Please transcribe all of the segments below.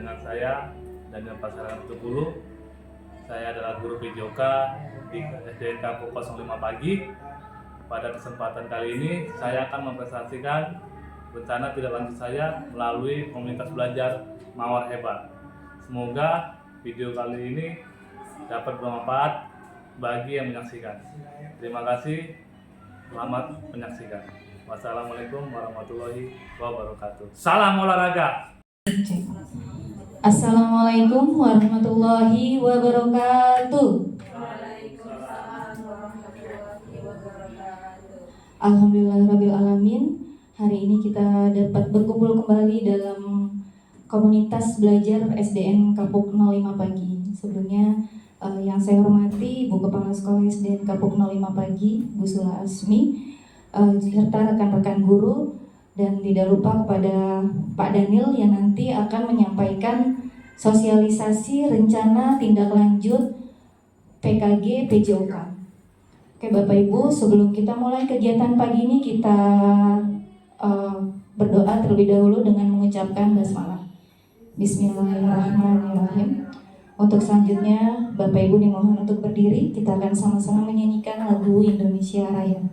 dengan saya Daniel Pasaran Tubulu. Saya adalah guru PJOK di SDN Kapuk 05 Pagi. Pada kesempatan kali ini saya akan mempresentasikan rencana tidak lanjut saya melalui komunitas belajar Mawar Hebat. Semoga video kali ini dapat bermanfaat bagi yang menyaksikan. Terima kasih, selamat menyaksikan. Wassalamualaikum warahmatullahi wabarakatuh. Salam olahraga. Assalamualaikum warahmatullahi wabarakatuh. Alhamdulillahirabbil alamin. Hari ini kita dapat berkumpul kembali dalam komunitas belajar SDN Kapuk 05 Pagi. Sebelumnya yang saya hormati Ibu Kepala Sekolah SDN Kapuk 05 Pagi, Bu Sula Asmi, serta rekan-rekan guru, dan tidak lupa kepada Pak Daniel yang nanti akan menyampaikan sosialisasi rencana tindak lanjut PKG PJOK. Oke Bapak Ibu, sebelum kita mulai kegiatan pagi ini, kita berdoa terlebih dahulu dengan mengucapkan basmalah. Bismillahirrahmanirrahim. Untuk selanjutnya Bapak Ibu dimohon untuk berdiri. Kita akan sama-sama menyanyikan lagu Indonesia Raya.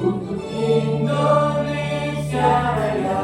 Untuk Indonesia Raya.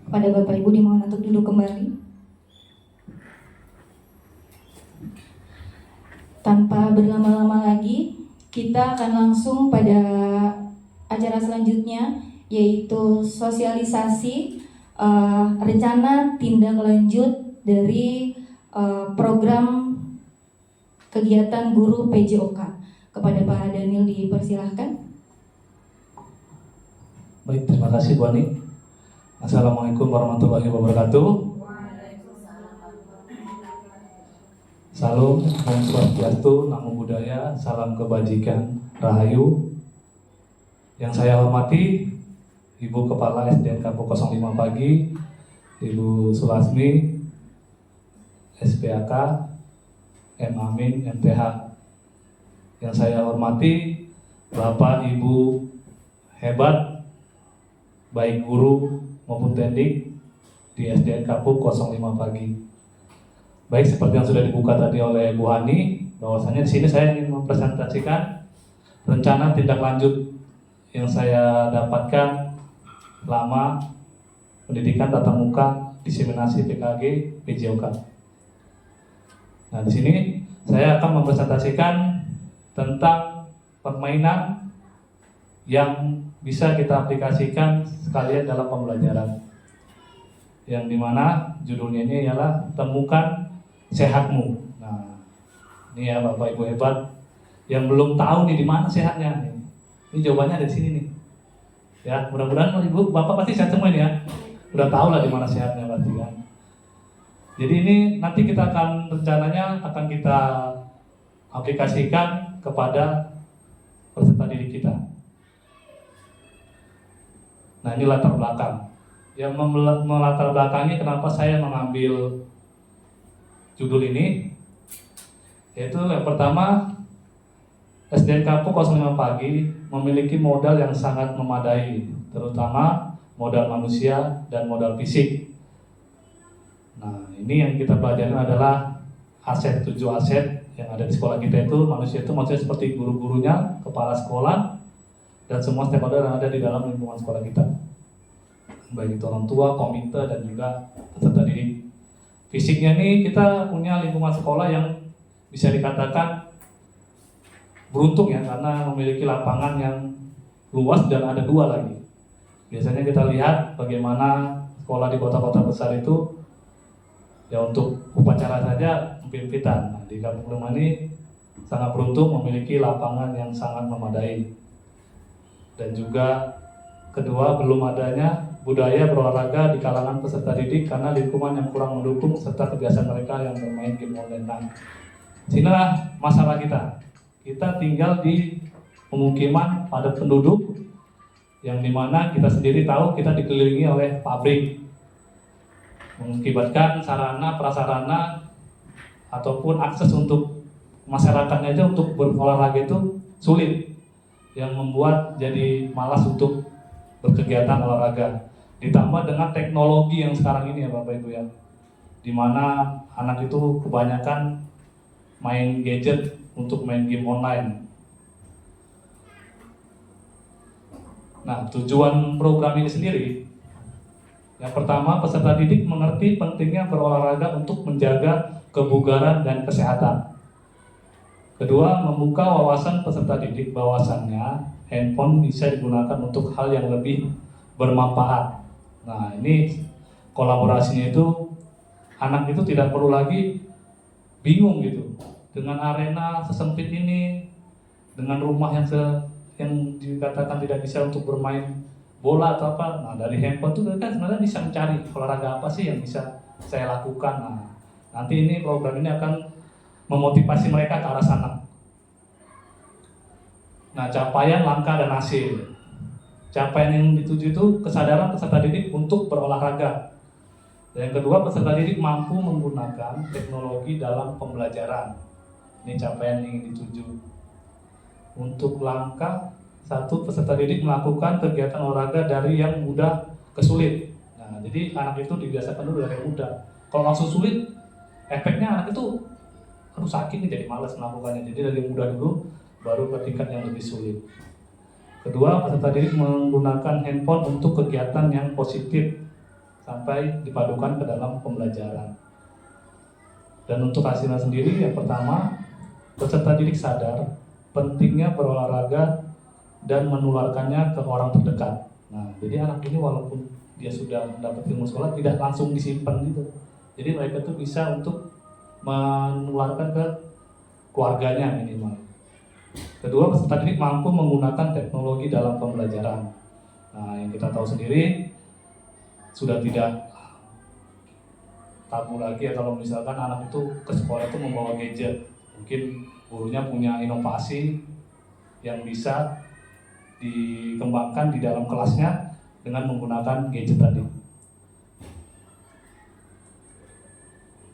Pada Bapak Ibu dimohon untuk duduk kembali. Tanpa berlama-lama lagi, kita akan langsung pada acara selanjutnya, yaitu sosialisasi rencana tindak lanjut dari program kegiatan guru PJOK. Kepada Pak Daniel dipersilahkan. Baik, terima kasih Bu Ani. Assalamualaikum warahmatullahi wabarakatuh. Salam, Om Swastiastu, Namo Buddhaya, salam kebajikan, Rahayu. Yang saya hormati Ibu Kepala SDN Kapuk 05 Pagi, Ibu Sulasmi, SPAK, M. Amin, MTH. Yang saya hormati Bapak Ibu hebat, baik guru maupun tendik di SDN Kapuk 05 Pagi. Baik, seperti yang sudah dibuka tadi oleh Bu Hani, bahwasanya di sini saya ingin mempresentasikan rencana tindak lanjut yang saya dapatkan selama pendidikan tatap muka diseminasi PKG PJOK. Nah, di sini saya akan mempresentasikan tentang permainan yang bisa kita aplikasikan sekalian dalam pembelajaran, yang dimana judulnya ini ialah Temukan Sehatmu. Nah, ini ya Bapak Ibu hebat yang belum tahu nih di mana sehatnya. Ini jawabannya ada di sini nih. Ya, mudah-mudahan Ibu Bapak pasti sehat semua ini ya. Udah tahu lah di mana sehatnya pasti kan. Jadi ini nanti kita akan rencananya akan kita aplikasikan kepada peserta didik kita. Nah, ini latar belakang. Yang melatar belakangi kenapa saya mengambil judul ini, yaitu yang pertama, SDN Kapuk 05 Pagi memiliki modal yang sangat memadai, terutama modal manusia dan modal fisik. Nah, ini yang kita pelajari adalah aset, 7 aset yang ada di sekolah kita itu. Manusia itu maksudnya seperti guru-gurunya, kepala sekolah, dan semua stakeholder yang ada di dalam lingkungan sekolah kita, baik itu orang tua, komite, dan juga peserta didik. Fisiknya nih, kita punya lingkungan sekolah yang bisa dikatakan beruntung ya, karena memiliki lapangan yang luas dan ada 2 lagi. Biasanya kita lihat bagaimana sekolah di kota-kota besar itu ya untuk upacara saja empit-empitan. Nah, di Kampung Lima ini sangat beruntung memiliki lapangan yang sangat memadai. Dan juga kedua, belum adanya budaya berolahraga di kalangan peserta didik karena lingkungan yang kurang mendukung serta kebiasaan mereka yang bermain game online. Nah, sinilah masalah kita. Kita tinggal di pemukiman padat penduduk yang dimana kita sendiri tahu kita dikelilingi oleh pabrik, mengakibatkan sarana prasarana ataupun akses untuk masyarakatnya aja untuk berolahraga itu sulit, yang membuat jadi malas untuk berkegiatan olahraga. Ditambah dengan teknologi yang sekarang ini ya Bapak Ibu ya, dimana anak itu kebanyakan main gadget untuk main game online. Nah, tujuan program ini sendiri, yang pertama, peserta didik mengerti pentingnya berolahraga untuk menjaga kebugaran dan kesehatan. Kedua, membuka wawasan peserta didik bahwasannya handphone bisa digunakan untuk hal yang lebih bermanfaat. Nah, ini kolaborasinya itu anak itu tidak perlu lagi bingung gitu dengan arena sesempit ini, dengan rumah yang dikatakan tidak bisa untuk bermain bola atau apa. Nah, dari handphone itu kan sebenarnya bisa mencari olahraga apa sih yang bisa saya lakukan. Nah, nanti ini program ini akan memotivasi mereka ke arah sana. Nah, capaian, langkah, dan hasil. Capaian yang dituju itu kesadaran peserta didik untuk berolahraga. Dan yang kedua, peserta didik mampu menggunakan teknologi dalam pembelajaran. Ini capaian yang dituju. Untuk langkah, 1, peserta didik melakukan kegiatan olahraga dari yang mudah ke sulit. Nah, jadi anak itu dibiasakan dulu dari yang mudah. Kalau langsung sulit, efeknya anak itu sakit nih, jadi malas melakukannya. Jadi dari yang mudah dulu, baru ke tingkat yang lebih sulit. Kedua, peserta didik menggunakan handphone untuk kegiatan yang positif sampai dipadukan ke dalam pembelajaran. Dan untuk hasilnya sendiri, yang pertama, peserta didik sadar pentingnya berolahraga dan menularkannya ke orang terdekat. Nah, jadi anak ini walaupun dia sudah mendapat ilmu sekolah, tidak langsung disimpan gitu. Jadi mereka tuh bisa untuk menularkan ke keluarganya minimal. Kedua, peserta didik mampu menggunakan teknologi dalam pembelajaran. Nah, yang kita tahu sendiri, sudah tidak tabu lagi ya kalau misalkan anak itu ke sekolah itu membawa gadget. Mungkin gurunya punya inovasi yang bisa dikembangkan di dalam kelasnya dengan menggunakan gadget tadi.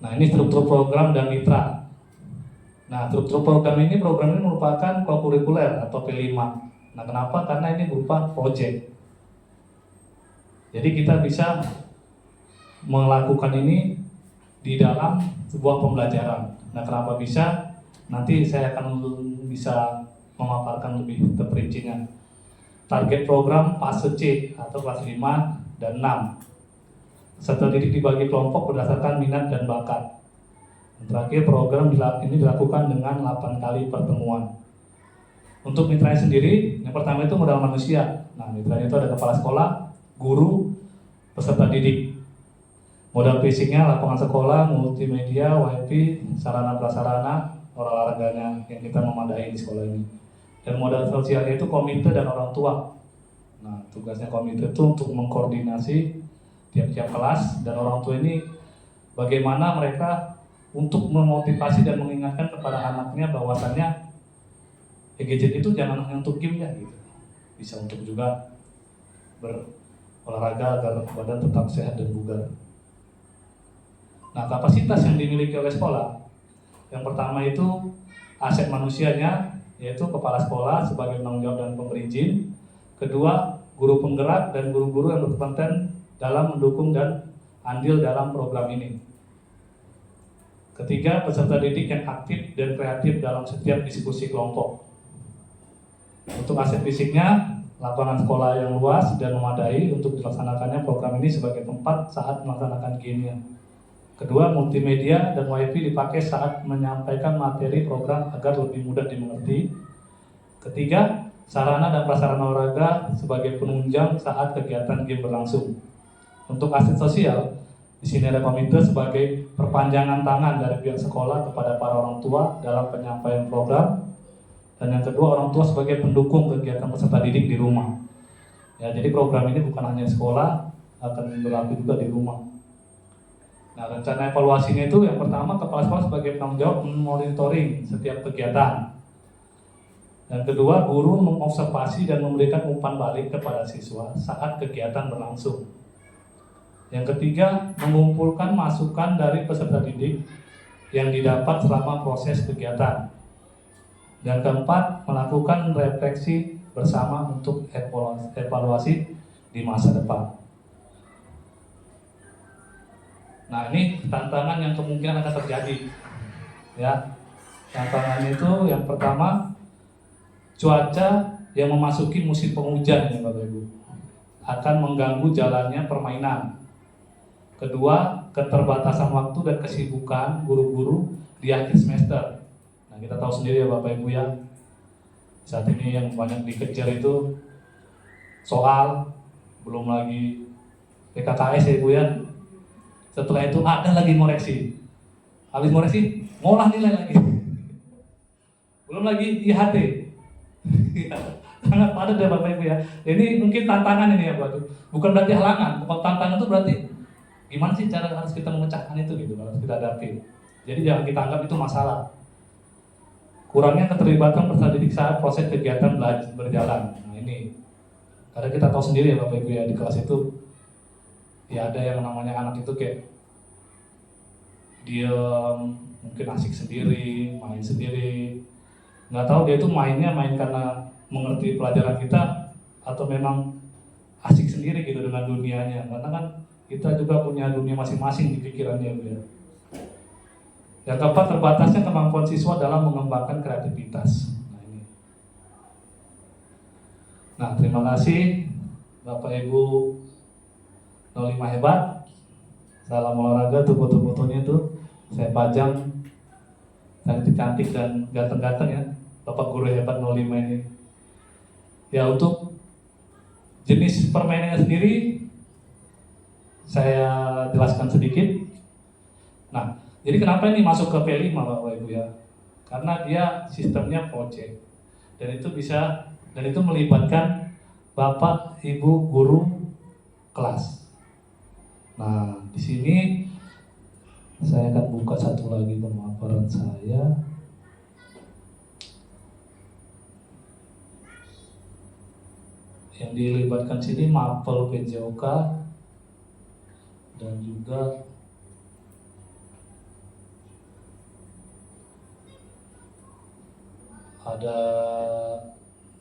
Nah, ini struktur program dan mitra. Nah, struktur program ini merupakan kokurikuler atau P5. Nah, kenapa? Karena ini berupa project. Jadi kita bisa melakukan ini di dalam sebuah pembelajaran. Nah, kenapa bisa? Nanti saya akan bisa memaparkan lebih terperincinya. Target program fase C atau kelas 5 dan 6. Peserta didik dibagi kelompok berdasarkan minat dan bakat. Terakhir, program ini dilakukan dengan 8 kali pertemuan. Untuk mitranya sendiri, yang pertama itu modal manusia. Nah, mitranya itu ada kepala sekolah, guru, peserta didik. Modal fisiknya lapangan sekolah, multimedia, wifi, sarana prasarana, olahraganya yang kita memadai di sekolah ini. Dan modal sosialnya itu komite dan orang tua. Nah, tugasnya komite itu untuk mengkoordinasi tiap-tiap kelas, dan orang tua ini bagaimana mereka untuk memotivasi dan mengingatkan kepada anaknya bahwasannya gadget itu jangan hanya untuk game ya gitu. Bisa untuk juga berolahraga agar badan tetap sehat dan bugar. Nah, kapasitas yang dimiliki oleh sekolah, yang pertama itu aset manusianya, yaitu kepala sekolah sebagai penanggung jawab dan pemberi izin. Kedua, guru penggerak dan guru-guru yang berkompeten dalam mendukung dan andil dalam program ini. Ketiga, peserta didik yang aktif dan kreatif dalam setiap diskusi kelompok. Untuk aset fisiknya, lapangan sekolah yang luas dan memadai untuk dilaksanakannya program ini sebagai tempat saat melaksanakan game-nya. Kedua, multimedia dan wifi dipakai saat menyampaikan materi program agar lebih mudah dimengerti. Ketiga, sarana dan prasarana olahraga sebagai penunjang saat kegiatan game berlangsung. Untuk aset sosial, di sini ada komite sebagai perpanjangan tangan dari pihak sekolah kepada para orang tua dalam penyampaian program. Dan yang kedua, orang tua sebagai pendukung kegiatan peserta didik di rumah. Ya, jadi program ini bukan hanya sekolah, akan berlaku juga di rumah. Nah, rencana evaluasinya itu yang pertama, kepala sekolah sebagai penanggung jawab monitoring setiap kegiatan. Dan kedua, guru mengobservasi dan memberikan umpan balik kepada siswa saat kegiatan berlangsung. Yang ketiga, mengumpulkan masukan dari peserta didik yang didapat selama proses kegiatan. Dan keempat, melakukan refleksi bersama untuk evaluasi di masa depan. Nah, ini tantangan yang kemungkinan akan terjadi. Ya, tantangan itu yang pertama, cuaca yang memasuki musim penghujan ya Bapak Ibu akan mengganggu jalannya permainan. Kedua, keterbatasan waktu dan kesibukan guru-guru di akhir semester. Nah, kita tahu sendiri ya Bapak Ibu ya, saat ini yang banyak dikejar itu soal, belum lagi PKKS ya Ibu ya. Setelah itu ada lagi ngoreksi. Habis ngoreksi, ngolah nilai lagi. Belum lagi IHT. Sangat padat ya Bapak Ibu ya. Ini mungkin tantangan ini ya Bapak Ibu. Bukan berarti halangan. Kalau tantangan itu berarti gimana sih cara harus kita memecahkan itu gitu, harus kita hadapi. Jadi jangan kita anggap itu masalah. Kurangnya keterlibatan peserta didik saat proses kegiatan berjalan. Nah ini, karena kita tahu sendiri ya Bapak Ibu ya, di kelas itu ya ada yang namanya anak itu kayak diam, mungkin asik sendiri, main sendiri. Nggak tahu dia itu mainnya main karena mengerti pelajaran kita atau memang asik sendiri gitu dengan dunianya. Karena kan kita juga punya dunia masing-masing di pikirannya ya. Yang keempat, terbatasnya kemampuan siswa dalam mengembangkan kreativitas. Nah, terima kasih Bapak Ibu 05 hebat. Salam olahraga tuh, foto-fotonya tuh saya pajang, cantik-cantik dan ganteng-ganteng ya Bapak Guru hebat 05 ini. Ya, untuk jenis permainannya sendiri saya jelaskan sedikit. Nah, jadi kenapa ini masuk ke P5 Bapak Ibu ya? Karena dia sistemnya project. Dan itu melibatkan Bapak Ibu guru kelas. Nah, di sini saya akan buka satu lagi pemaparan saya. Yang dilibatkan sini Mapel PJOK dan juga ada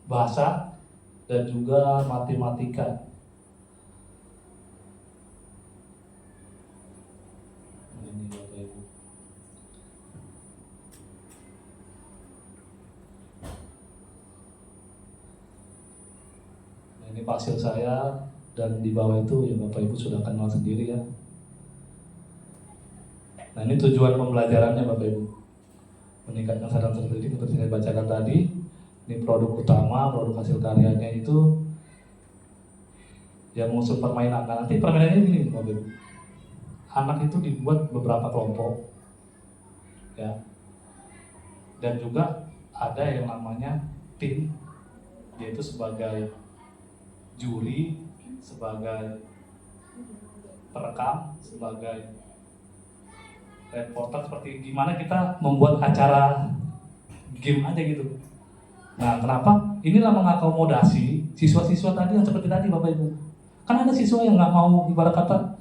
bahasa dan juga matematika. Ini Bapak Ibu. Nah, ini hasil saya dan di bawah itu ya Bapak Ibu sudah kenal sendiri ya. Nah, ini tujuan pembelajarannya Bapak Ibu. Meningkatkan sadar terdidik seperti saya bacakan tadi. Ini produk utama, produk hasil karyanya itu yang mengusung permainan. Nah, nanti permainannya ini Bapak Ibu. Anak itu dibuat beberapa kelompok, ya, dan juga ada yang namanya tim, yaitu sebagai juri, sebagai perekam, sebagai reporter seperti gimana kita membuat acara game aja gitu. Nah, kenapa? Inilah mengakomodasi siswa-siswa tadi yang seperti tadi Bapak Ibu. Kan ada siswa yang nggak mau, ibarat kata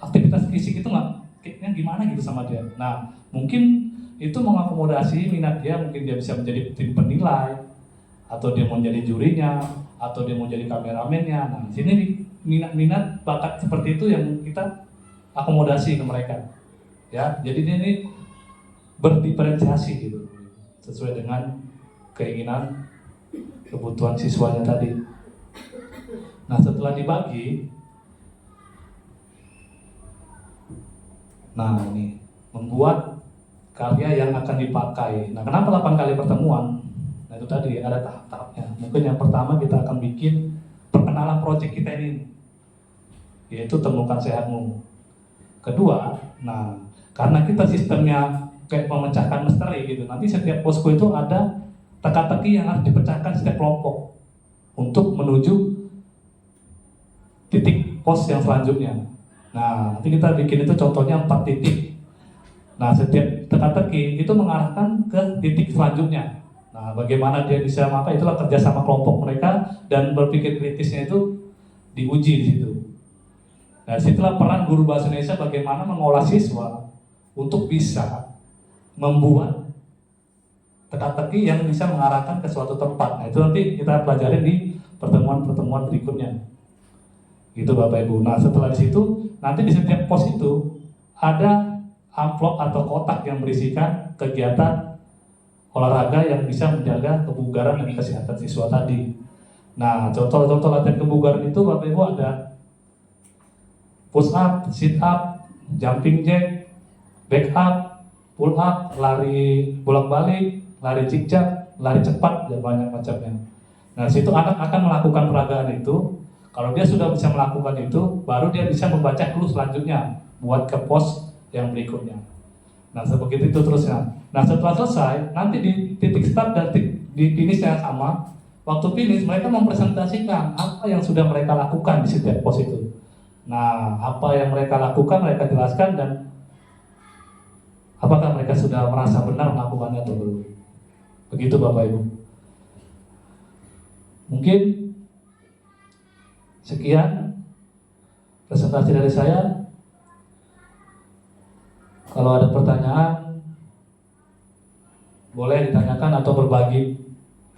aktivitas fisik itu nggak, kayaknya gimana gitu sama dia. Nah, mungkin itu mengakomodasi minat dia, mungkin dia bisa menjadi tim penilai, atau dia mau jadi jurinya, atau dia mau jadi kameramennya. Nah, di sini minat-minat bakat seperti itu yang kita akomodasi ke mereka. Ya, jadi ini berdiferensiasi gitu, sesuai dengan keinginan, kebutuhan siswanya tadi. Nah, setelah dibagi, nah ini membuat karya yang akan dipakai. Nah, kenapa 8 kali pertemuan? Nah, itu tadi ada tahap-tahapnya. Mungkin yang pertama kita akan bikin perkenalan proyek kita ini, yaitu temukan sehatmu. Kedua, nah karena kita sistemnya kayak memecahkan misteri gitu, nanti setiap posko itu ada teka-teki yang harus dipecahkan setiap kelompok untuk menuju titik pos yang selanjutnya. Nah, nanti kita bikin itu contohnya 4 titik. Nah, setiap teka-teki itu mengarahkan ke titik selanjutnya. Nah, bagaimana dia bisa maka itulah kerja sama kelompok mereka dan berpikir kritisnya itu diuji di situ. Nah, situlah peran guru bahasa Indonesia bagaimana mengolah siswa untuk bisa membuat teka-teki yang bisa mengarahkan ke suatu tempat. Nah, itu nanti kita pelajari di pertemuan-pertemuan berikutnya. Gitu Bapak Ibu. Nah, setelah di situ nanti di setiap pos itu ada amplop atau kotak yang berisikan kegiatan olahraga yang bisa menjaga kebugaran dan kesehatan siswa tadi. Nah, contoh-contoh latihan kebugaran itu Bapak Ibu ada push up, sit up, jumping jack, back up, pull up, lari bolak-balik, lari zigzag, lari cepat, dan banyak macamnya. Nah, situ anak akan melakukan peragaan itu. Kalau dia sudah bisa melakukan itu, baru dia bisa membaca clue selanjutnya buat ke pos yang berikutnya. Nah, sebegitu itu terusnya. Nah, setelah selesai, nanti di titik start dan di finish yang sama, waktu finish mereka mempresentasikan apa yang sudah mereka lakukan di setiap pos itu. Nah, apa yang mereka lakukan mereka jelaskan dan apakah mereka sudah merasa benar melakukannya atau belum. Begitu Bapak Ibu. Mungkin sekian presentasi dari saya. Kalau ada pertanyaan boleh ditanyakan atau berbagi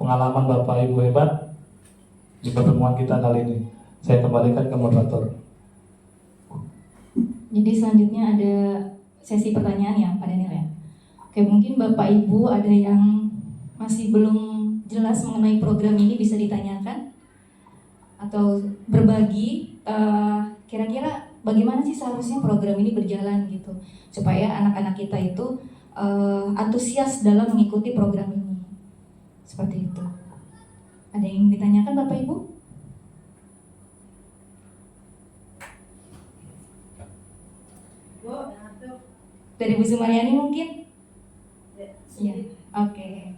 pengalaman Bapak Ibu hebat di pertemuan kita kali ini. Saya kembalikan ke moderator. Jadi selanjutnya ada sesi pertanyaan ya Pak Daniel ya. Oke, mungkin Bapak Ibu ada yang masih belum jelas mengenai program ini bisa ditanyakan atau berbagi kira-kira bagaimana sih seharusnya program ini berjalan gitu supaya anak-anak kita itu antusias dalam mengikuti program ini. Seperti itu. Ada yang ditanyakan Bapak Ibu? Dari Bu Sumaryani mungkin? Iya. Oke.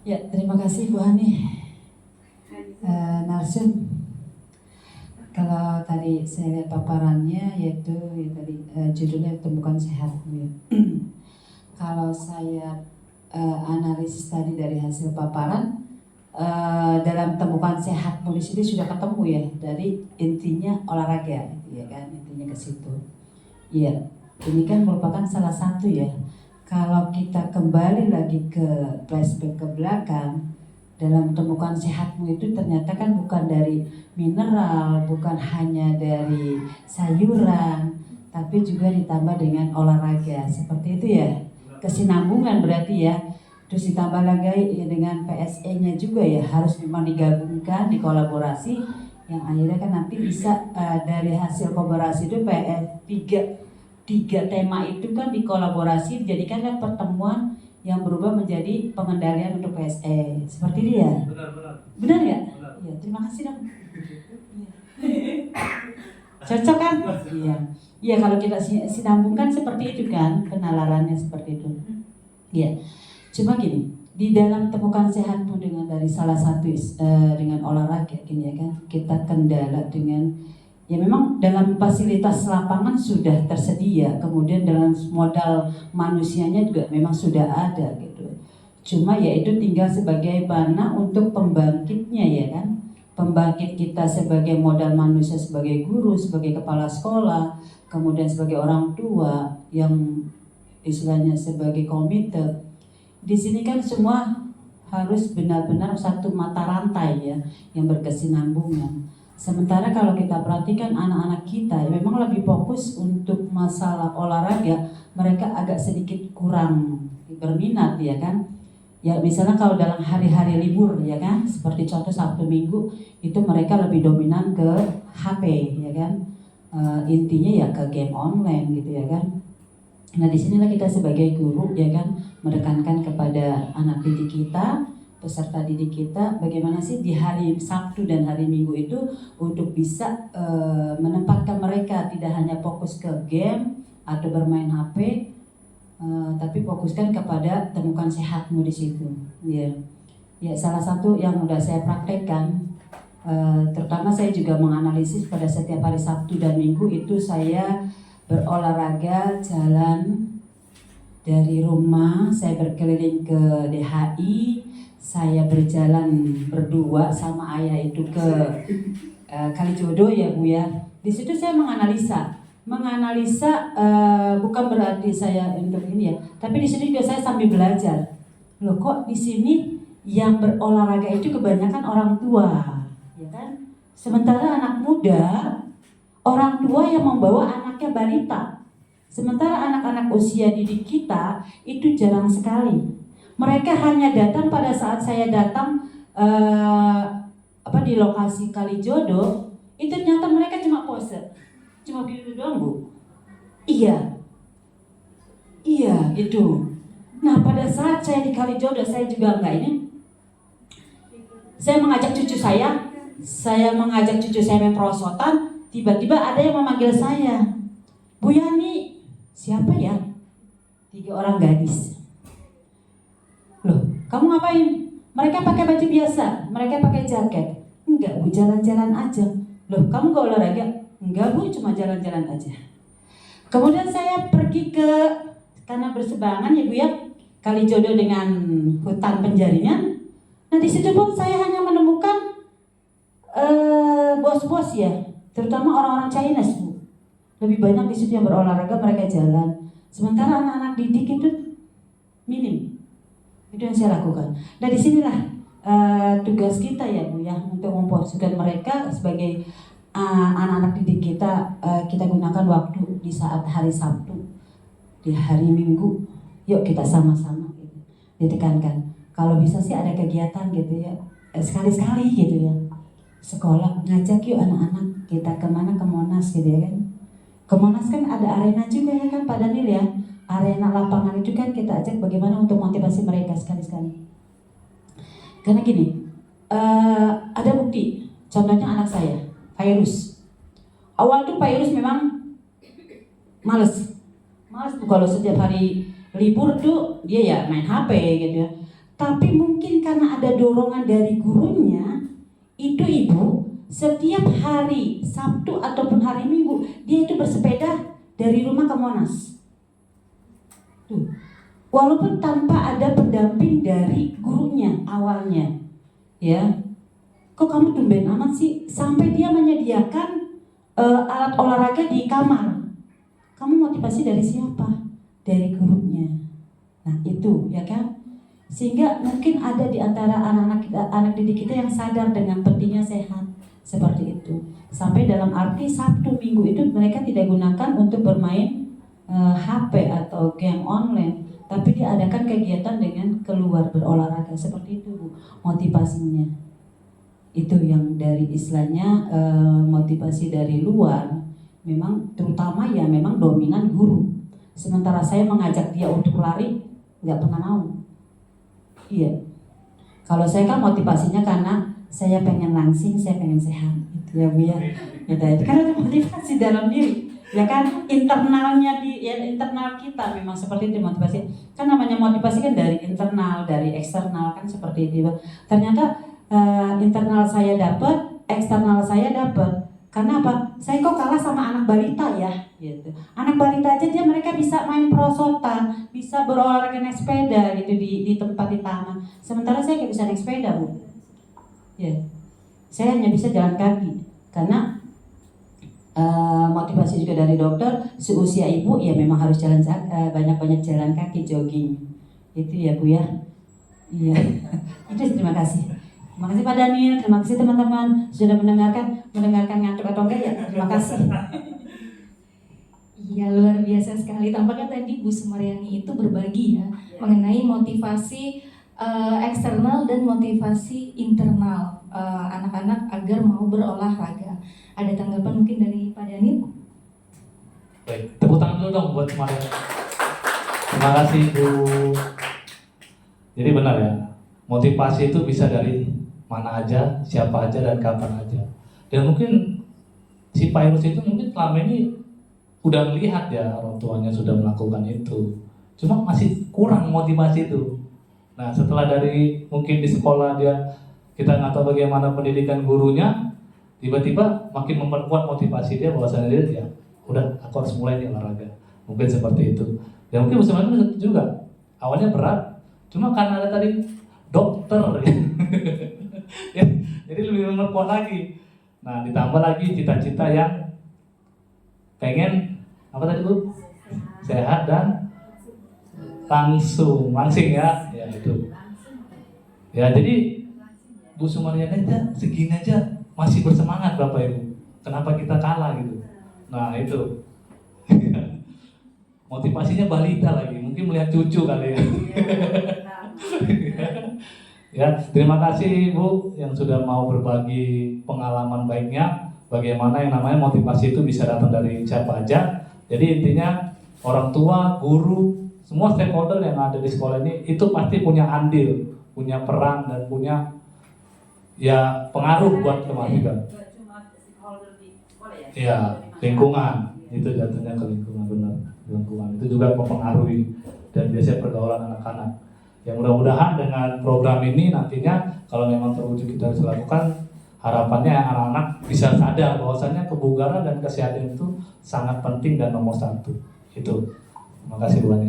Ya, terima kasih Bu Hani. Narsum. Kalau tadi saya lihat paparannya yaitu ya tadi judulnya temukan sehatmu ya. Kalau saya analisis tadi dari hasil paparan dalam temukan sehatmu di sini sudah ketemu ya dari intinya olahraga, ya kan intinya ke situ. Iya, ini kan merupakan salah satu ya. Kalau kita kembali lagi ke flashback ke belakang, dalam temukan sehatmu itu ternyata kan bukan dari mineral, bukan hanya dari sayuran, tapi juga ditambah dengan olahraga. Seperti itu ya, kesinambungan berarti ya. Terus ditambah lagi ya dengan PSE-nya juga ya, harus memang digabungkan, dikolaborasi, yang akhirnya kan nanti bisa dari hasil kolaborasi itu tiga tema itu kan dikolaborasi dijadikan pertemuan yang berubah menjadi pengendalian untuk PSE. Seperti itu ya? Benar ya? Iya, terima kasih dong. Cocok kan? Iya. Iya, kalau kita sinambungkan seperti itu kan, penalarannya seperti itu. Iya. Cuma gini, di dalam temukan sehatmu dengan dari salah satu dengan olahraga gini ya kan, kita kendala dengan ya memang dalam fasilitas lapangan sudah tersedia, kemudian dalam modal manusianya juga memang sudah ada gitu. Cuma ya itu tinggal sebagai mana untuk pembangkitnya ya kan. Pembangkit kita sebagai modal manusia, sebagai guru, sebagai kepala sekolah, kemudian sebagai orang tua yang istilahnya sebagai komite. Di sini kan semua harus benar-benar satu mata rantai ya, yang berkesinambungan. Sementara kalau kita perhatikan anak-anak kita ya memang lebih fokus untuk masalah olahraga, mereka agak sedikit kurang berminat ya kan. Ya misalnya kalau dalam hari-hari libur ya kan, seperti contoh Sabtu Minggu itu mereka lebih dominan ke HP ya kan. Intinya ya ke game online gitu ya kan. Nah disinilah kita sebagai guru ya kan menekankan kepada anak didik kita, peserta didik kita, bagaimana sih di hari Sabtu dan hari Minggu itu untuk bisa menempatkan mereka tidak hanya fokus ke game atau bermain HP, tapi fokuskan kepada temukan sehatmu di situ. Ya, ya salah satu yang udah saya praktekkan, terutama saya juga menganalisis pada setiap hari Sabtu dan Minggu itu saya berolahraga jalan dari rumah, saya berkeliling ke DHI. Saya berjalan berdua sama ayah itu ke Kalijodo ya Bu ya. Di situ saya menganalisa bukan berarti saya untuk ini ya, tapi di sini juga saya sambil belajar. Loh kok di sini yang berolahraga itu kebanyakan orang tua, ya kan? Sementara anak muda, orang tua yang membawa anaknya balita. Sementara anak-anak usia didik kita itu jarang sekali. Mereka hanya datang pada saat saya datang di lokasi Kalijodo, itu ternyata mereka cuma pose, cuma gitu doang Bu. Iya itu. Nah pada saat saya di Kalijodo saya juga enggak ini. Saya mengajak cucu saya main perosotan, tiba-tiba ada yang memanggil saya, Bu Yani, siapa ya? 3 orang gadis. Loh, kamu ngapain? Mereka pakai baju biasa, mereka pakai jaket. Enggak Bu, jalan-jalan aja. Loh, kamu gak olahraga? Enggak Bu, cuma jalan-jalan aja. Kemudian saya pergi karena berseberangan ya Bu ya, Kalijodo dengan hutan penjaringan. Nah di situ pun saya hanya menemukan bos-bos ya, terutama orang-orang Chinese Bu. Lebih banyak di situ yang berolahraga, mereka jalan. Sementara anak-anak didik itu minim. Itu yang saya lakukan. Nah disinilah tugas kita ya Bu ya, untuk memposisikan mereka sebagai anak-anak didik kita. Kita gunakan waktu di saat hari Sabtu, di hari Minggu, yuk kita sama-sama gitu. Ditekankan. Kalau bisa sih ada kegiatan gitu ya, sekali-sekali gitu ya. Sekolah ngajak yuk anak-anak kita kemana, ke Monas gitu ya kan. Ke Monas kan ada arena juga ya kan Pak Daniel ya. Arena lapangan itu kan kita ajak bagaimana untuk motivasi mereka sekali-sekali. Karena gini, ada bukti. Contohnya anak saya, Fairuz. Awal tuh Fairuz memang males tuh kalau setiap hari libur tuh dia ya main HP gitu ya. Tapi mungkin karena ada dorongan dari gurunya, itu ibu setiap hari Sabtu ataupun hari Minggu dia itu bersepeda dari rumah ke Monas. Walaupun tanpa ada pendamping dari gurunya awalnya, ya, kok kamu tumben amat sih, sampai dia menyediakan alat olahraga di kamar. Kamu motivasi dari siapa? Dari gurunya. Nah itu, ya kan? Sehingga mungkin ada di antara anak didik kita yang sadar dengan pentingnya sehat seperti itu. Sampai dalam arti Sabtu Minggu itu mereka tidak gunakan untuk bermain HP atau game online, tapi diadakan kegiatan dengan keluar berolahraga seperti itu Bu, motivasinya. Itu yang dari istilahnya motivasi dari luar, memang terutama ya memang dominan guru. Sementara saya mengajak dia untuk lari, nggak pernah mau. Iya, kalau saya kan motivasinya karena saya pengen langsing, saya pengen sehat, gitu ya Bu ya. Gitu, itu kan ada motivasi dalam diri. Ya kan internalnya internal kita memang seperti itu motivasi. Kan namanya motivasi kan dari internal, dari eksternal kan seperti itu. Ternyata internal saya dapat, eksternal saya dapat. Karena apa? Saya kok kalah sama anak balita ya, gitu. Anak balita aja mereka bisa main prosotan, bisa berolahraga naik sepeda gitu di tempat di taman. Sementara saya nggak bisa naik sepeda, Bu. Ya, saya hanya bisa jalan kaki. Karena motivasi juga dari dokter, seusia ibu ya memang harus banyak-banyak jalan kaki, jogging. Itu ya Bu ya. Iya. Itu terima kasih. Terima kasih Pak Daniel, terima kasih teman-teman sudah mendengarkan ngantuk atau enggak ya. Terima kasih. Iya, luar biasa sekali. Tampaknya tadi Bu Sumaryani itu berbagi ya mengenai motivasi eksternal dan motivasi internal anak-anak agar mau berolahraga. Ada tanggapan mungkin dari Pak Daniel? Baik, tepuk tangan dulu dong buat Sumaryani. Terima kasih Bu. Jadi benar ya, motivasi itu bisa dari mana aja, siapa aja, dan kapan aja. Dan mungkin si Pairus itu mungkin selama ini udah melihat ya orang tuanya sudah melakukan itu, cuma masih kurang motivasi itu. Nah setelah dari mungkin di sekolah dia, kita nggak tahu bagaimana pendidikan gurunya, tiba-tiba makin memperkuat motivasi dia bahwasanya dia ya udah aku harus mulai nih olahraga. Mungkin seperti itu. Ya mungkin sebenarnya juga awalnya berat, cuma karena ada tadi dokter ya, jadi lebih memperkuat lagi. Nah ditambah lagi cita-cita yang pengen apa tadi Bu? Sehat dan langsing ya, ya itu. Ya jadi Bu Sumaryani aja segini aja masih bersemangat Bapak Ibu. Kenapa kita kalah gitu? Nah itu motivasinya balita lagi, mungkin melihat cucu kali ya. Ya, terima kasih Bu yang sudah mau berbagi pengalaman baiknya. Bagaimana yang namanya motivasi itu bisa datang dari siapa aja. Jadi intinya orang tua, guru, semua stakeholder yang ada di sekolah ini itu pasti punya andil, punya peran dan punya ya pengaruh buat kemajuan. Ya, lingkungan itu jatuhnya ke lingkungan, benar. Lingkungan itu juga mempengaruhi dan biasanya pergaulan anak-anak. Ya mudah-mudahan dengan program ini nantinya kalau memang terwujud kita bisa lakukan, harapannya anak-anak bisa sadar bahwasanya kebugaran dan kesehatan itu sangat penting dan nomor satu. Itu. Terima kasih Bu Ani.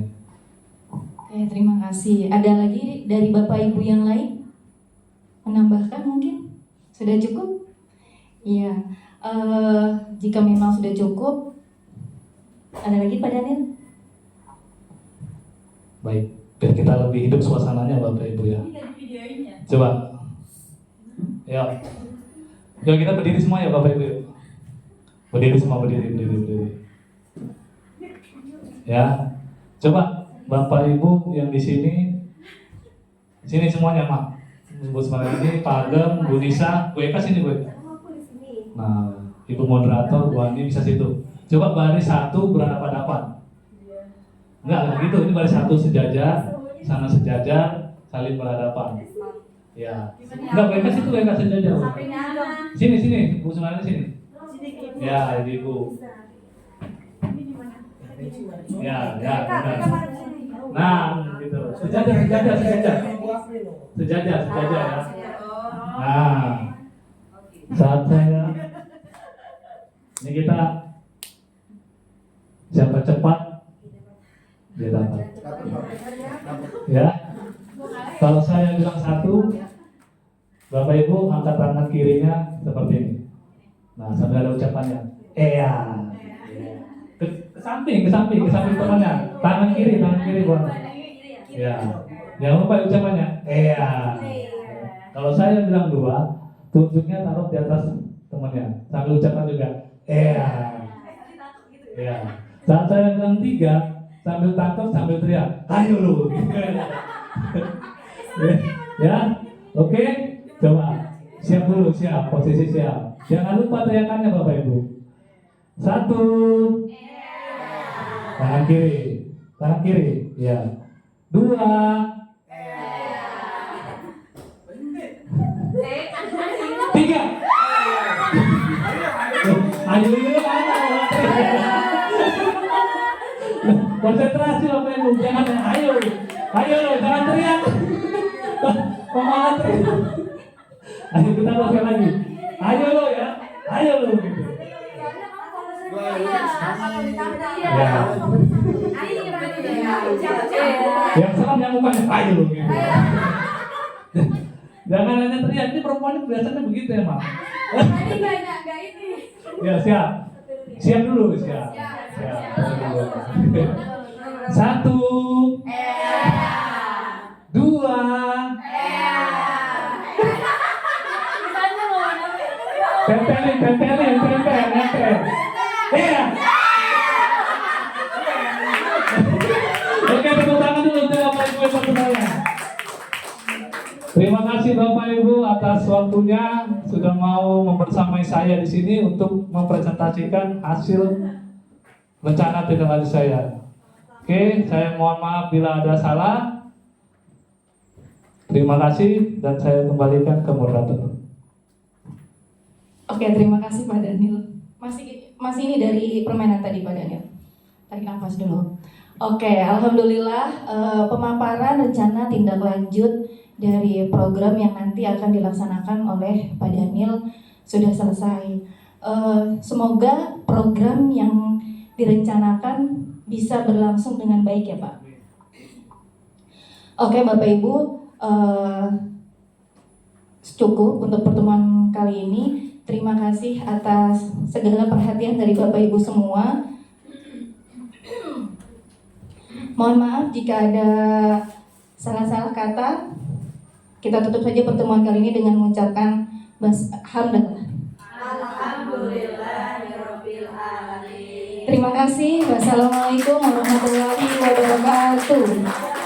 Oke, terima kasih. Ada lagi dari Bapak Ibu yang lain? Menambahkan mungkin? Sudah cukup? Iya. Jika memang sudah cukup, ada lagi Pak Daniel? Baik. Biar kita lebih hidup suasananya Bapak Ibu ya. Coba. Ya. Yuk kita berdiri semua ya Bapak Ibu. Berdiri semua, berdiri. Ya. Coba Bapak Ibu yang di sini semuanya Mak. Bu Sumaryani, Pak Ageng, Bu Nisa, Bu Eka sini Bu. Nah, Ibu moderator, Bu Ani bisa situ. Coba baris satu berhadapan-hadapan. Enggak gitu, ini baris satu sejajar, sana sejajar, saling berhadapan. Ya. Enggak, Bu Eka situ, Bu Eka sejajar. Sini, Bu Sumaryani sini. Ya, Ibu. Ya, benar. Nah, gitu. Sejajar ya. Nah, saat saya ini kita siapa cepat dia dapat. Ya. Kalau saya bilang satu, Bapak Ibu angkat tangan kirinya seperti ini. Nah, sambil ada ucapannya. Iya. Ke samping temannya. Tangan kiri buat. Ya. Jangan lupa ucapannya. Iya. Kalau saya bilang dua, tunjuknya taruh di atas temannya. Sambil ucapan juga. Iya. Ya. Saat saya bilang tiga, sambil tangkap, sambil teriak, ayo lu. Ya, oke. Coba siap dulu, posisi siap. Jangan lupa teriakannya Bapak Ibu. Satu. Tangan kiri, ya. Dua. Tiga. Ayo konsentrasi Bapak Ibu, jangan ayo jangan teriak. Ayo kita lakukan lagi. Ayo lo gitu. Ya. Yang serem yang mukanya ayo gitu. Jangan hanya teriak, ini perempuan itu biasanya begitu ya, Mak. Ya, siap. Siap dulu, siap. Satu. Dua. Tempelin. Iya. Oke, tepuk tangan dulu untuk Bapak Ibu yang bersedia. Terima kasih Bapak Ibu atas waktunya sudah mau membersamai saya di sini untuk mempresentasikan hasil rencana tindak lanjut saya. Oke, saya mohon maaf bila ada salah. Terima kasih dan saya kembalikan ke moderator. Oke, terima kasih Pak Daniel. Masih ini dari permainan tadi Pak Daniel. Tarik nafas dulu. Oke, alhamdulillah pemaparan rencana tindak lanjut dari program yang nanti akan dilaksanakan oleh Pak Daniel sudah selesai. Semoga program yang direncanakan bisa berlangsung dengan baik ya Pak. Oke Bapak Ibu, cukup untuk pertemuan kali ini. Terima kasih atas segala perhatian dari Bapak Ibu semua. Mohon maaf jika ada salah-salah kata. Kita tutup saja pertemuan kali ini dengan mengucapkan alhamdulillah. Alhamdulillahirabbil alamin. Terima kasih. Wassalamualaikum warahmatullahi wabarakatuh.